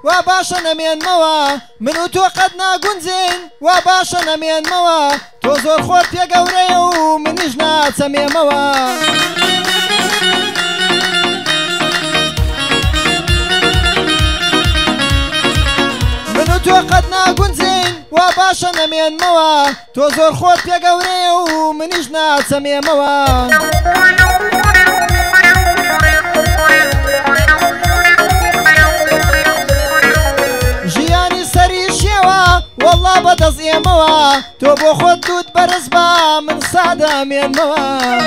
وباشا نمين موا منو تو قد ناگونجين وباشا نمين موا تو زور خورت يا قوري ومنيش ناتسمي موا منو تو قد ناگونجين وباشا نمين موا تو زور خورت يا قوري ومنيش ناتسمي موا والله بدز موا تو بو خود دود برزبا من ساده مين موا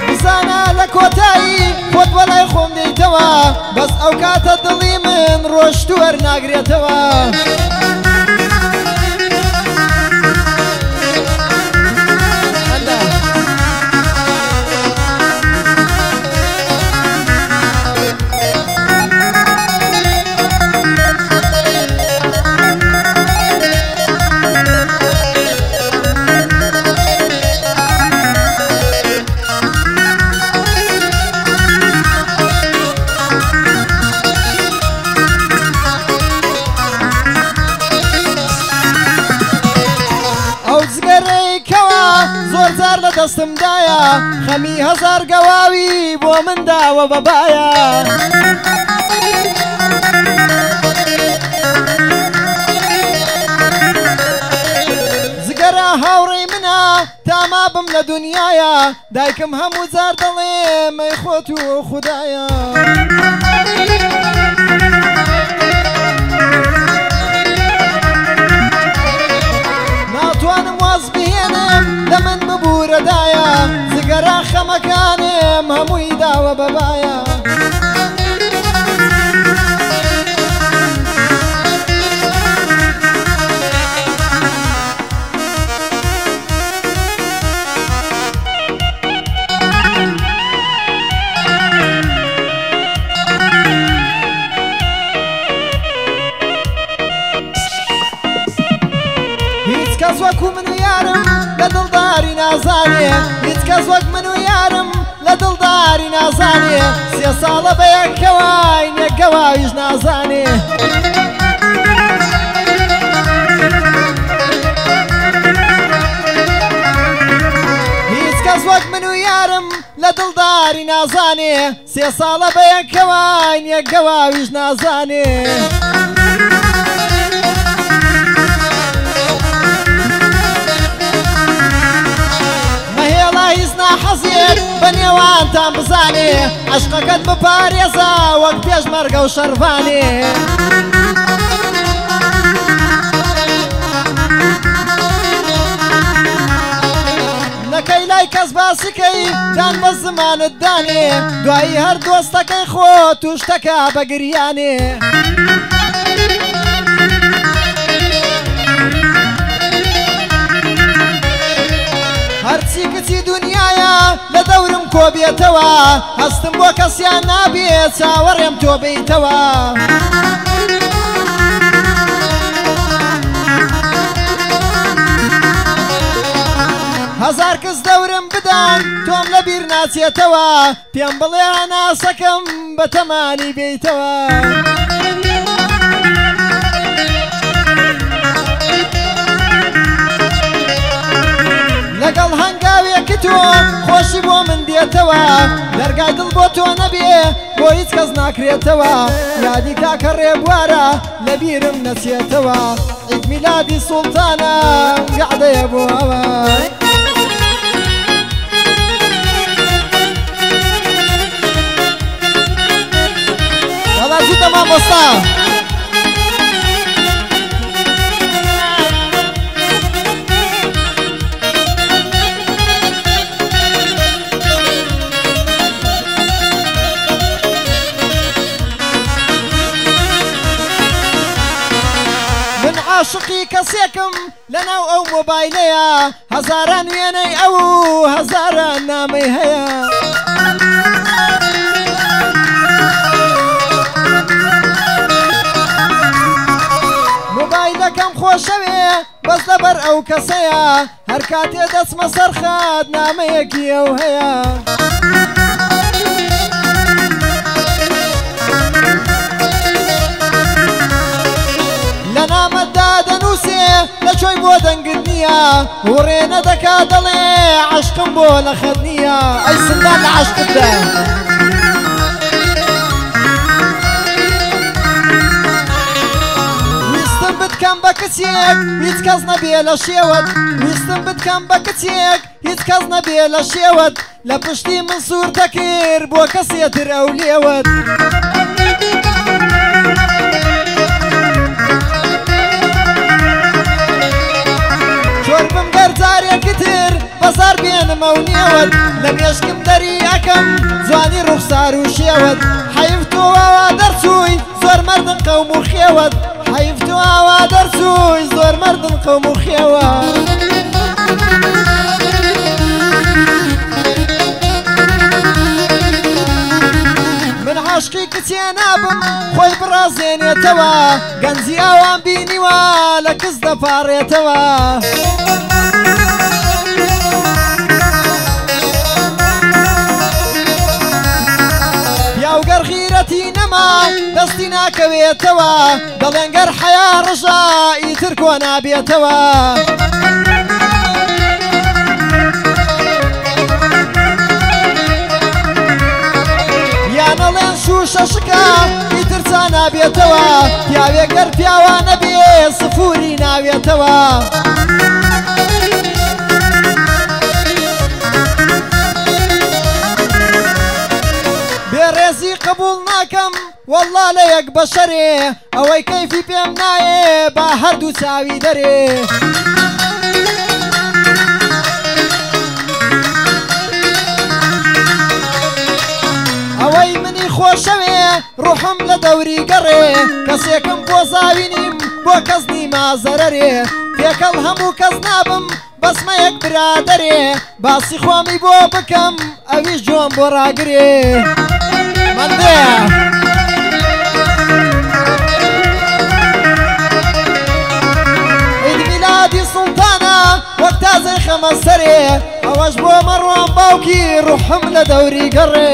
بزانا لكوتاي خود ولا يخوم ديتوا بس اوقات الضلي من روش تور ناقريتوا دستم دایا خمی هزار قواوی بو من داوە بەبایە زگەرە هاوڕێی منە تاما بم لە دنیایە دایکم هەموو جار دەڵێ مەی خۆت و خودایە ناتوانم واز بهێنم لە من ببوورەدایە زگەرە خەمەکانم هەمووی داوە بەبایە هیچ کەس وەکو من و یارم لە دڵداری نازانێ هیچ کەس وەک من و یارم لە دڵداری نازانێ سێ ساڵە بە یەکەوای نێکەواویش نازانێ هیچ کەس وەک من و یارم لە دڵداری نازانێ سێ ساڵە بە یەکەوای نێکەواویش نازانێ حەزێر بە نێوانتان بزانێ عەشقەکەت بپارێزە وەک پێشمەرگە و شەڕڤانێ نەکەی لای کەس باسیکەی دان بە زمانت دانێ دوایی هەر دۆستەکەی خۆ توشتەکە بە گریانێ هەرچی کچی دنیایە لە دەورم کۆ بێتەوە هەستم بۆ کەسیان نابێت چاوەڕێم تۆ بیتەوە هەزار کەس دەورم بدەن تۆم لە بیر ناچێتەوە پێم بڵێ هەناسەکەم بە تەمانی بیتەوە لەگەڵ هەنگاوێکی تۆ خۆشی بۆ من دێتەوە دەرگای دڵ بۆ تۆ نەبێ بۆ هیچ کەس ناکرێتەوە یادی کاکە ڕێبوارە لە بیرم نەچێتەوە عید میلادی سوڵتانە گەعدەیە بۆ ئەوە دەکەم لەناو ئەو مۆبایلەیە هەزاران وێنەی ئەو هەزاران نامەی هەیە مۆبایلەکەم خۆشەوێ بەس لەبەر ئەو کەسەیە هەر کاتێ دەچمە سەر خات نامەیەکی ئەو هەیە لە نامەتدا دەنووسێ لەکوێی بۆ دەنگت نییە وڕێنە دەکا دەڵێ عەشقم بۆ لە خەت نییە ئەی سندان لە عەشقتدا ویستم بتکەم بە کچێک هیچ کەس نەبێ لە شێوت ویستم بتکەم بە کچێک هیچ کەس نەبێ لە شێوت لە پشتی من سوور دەکرد بۆ کەسێتر ئەو لێوت جارێکتر بەزار بێنمە و نێوت لە مێشکم دەری ئەەکەم جوانی ڕوخسار و شێوت حەیف تۆ ئاوا دەرچووی زۆر مەردن قەوم و خێوت حەیف تۆ ئاوا دەرچووی زۆر مەردن قەوم و خێوت من عاشقی کچێ نابم خۆی بڕازێنێتەوە گەنجی ئاوان بینیوە لە کەس دەپاڕێتەوە پیاوگەر غیرەتی نەما دەستی ناکەوێتەوە دەڵێن گەر حەیا ڕژە ئیتر کۆ نابێتەوە یانەڵێن شوشە شکا ئیتر چا نابێتەوە پیاوێگەر پیاوە نەبێ سفوری ناوێتەوە بێڕێزی قبول ناکەم والله لە یەک بەشەرێ ئەوەی کەیفی پێم نایێ با هەردوو چاوی دەرێ ئەوەی منی خۆشەوێ ڕوحم لە دەوری گەڕێ کەسێکم بۆ زاوینیم بۆ کەس نیما زەرەرێ تێکەڵ هەموو کەس نابم بەسمە یەک برادەرێ باسی خۆمی بۆ بکەم ئەویش جۆم بۆ ڕاگرێ مەندەیە عید میلادی سوڵتانە وەک تازەی خەمە سەرێ ئەوەش بۆ مەڕوان باوکی ڕوحم لە دەوری گەڕێ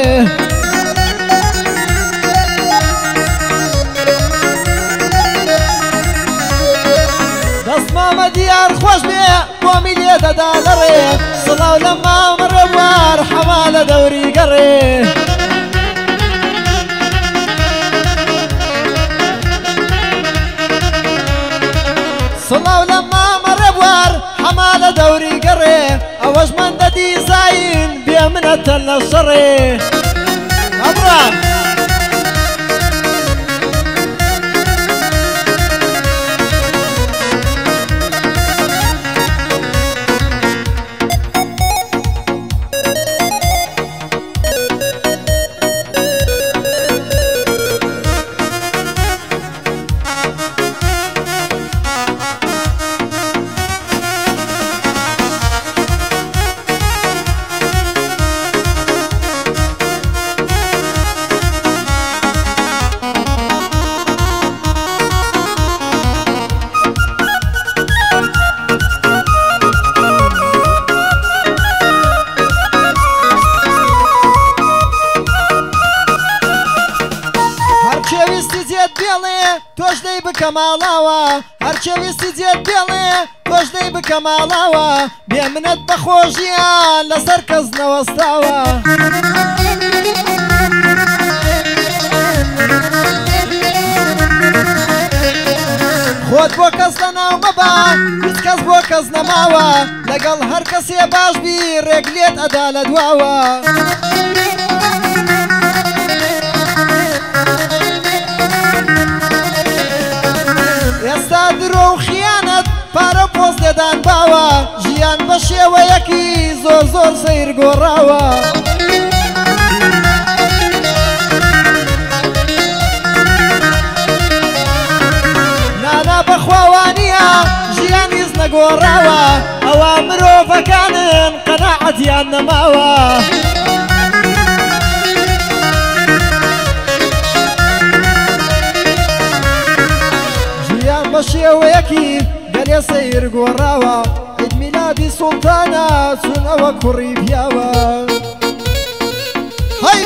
دەستمامە دیار خۆش بێ بۆمی لێ دەدا لەڕێ سڵاو لە مامە ڕێبوار حەما لە دەوری گەڕێ سڵاو لە مامە ڕێبوار حەما لە دەوری گەڕێ ئەوەش مەندە دیزاین بێ منەتە لە شەڕێ ئەبرام تۆش دەی بکە ماڵاوە هەرچێ ویستی جێت بێڵێ تۆش دەی بکە ماڵاوە بێ منەت بەخۆشیان لەسەر کەس نەوەستاوە خۆت بۆ کەس لەناو مەبا هیچ کەس بۆ کەس نەماوە لەگەڵ هەر کەسێ باش بی ڕێگلێت ئەدا لە دواوە ئێستا درۆ و خیانەت پارە پۆز لێدان باوە ژیان بە شێوەیەکی زۆر زۆر سەیر گۆڕاوە نانا بەخواوانیە ژیانی نەگۆڕاوە ئەوە مرۆڤەکانن قەناعەتیان نەماوە ژیان بە شێوەیەکی گەلێ سەیر گۆڕاوە عید میلادی سوڵتانە چونەوە کوڕی پیاوە هەی